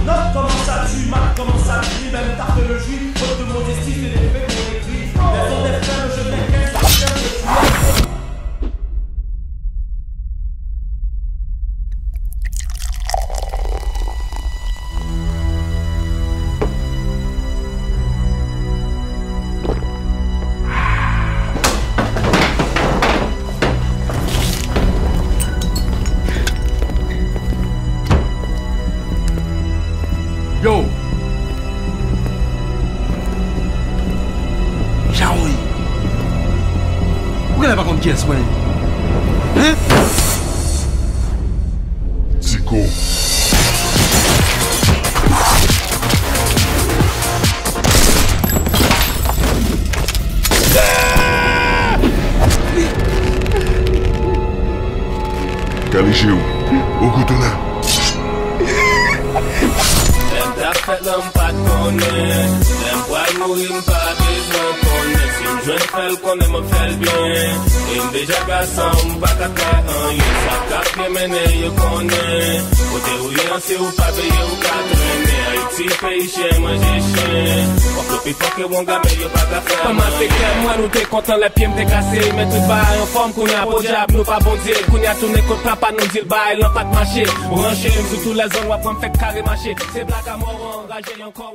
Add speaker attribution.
Speaker 1: Note comment ça tue, marque comment ça tue, même tarte le juif, faute de modestie, c'est des faits qu'on écrit. Elles sont des frères, je n'ai qu'un seul de tuer.
Speaker 2: Yo! Jean-Oui! Pourquoi elle n'a pas contre qui est-ce, hein?
Speaker 3: Tico. Caligéo, au couteau là.
Speaker 4: Fait l'homme pas de connaître, l'aime pas mourir, pas besoin de connaître. Si je ne fais le connaître, me fait le bien. Et déjà garçon, pas qu'à faire un yeux, ça capte mener, je connais. Côté où y'en c'est ou pas payer ou qu'à traîner. Haïti, pays chien, manger chien. On peut plus pas que mon gars, mais y'a pas qu'à faire. Comment c'est que moi, nous t'es content, les pieds m'étaient cassés. Mais tout bas en forme, qu'on a pour diable, nous pas bon Dieu. Qu'on a tourné contre papa, nous dit le bail, l'en pas de marché. Branché, sur toute la zone, on va prendre fait carré marché. C'est black à mort. Engagé encore.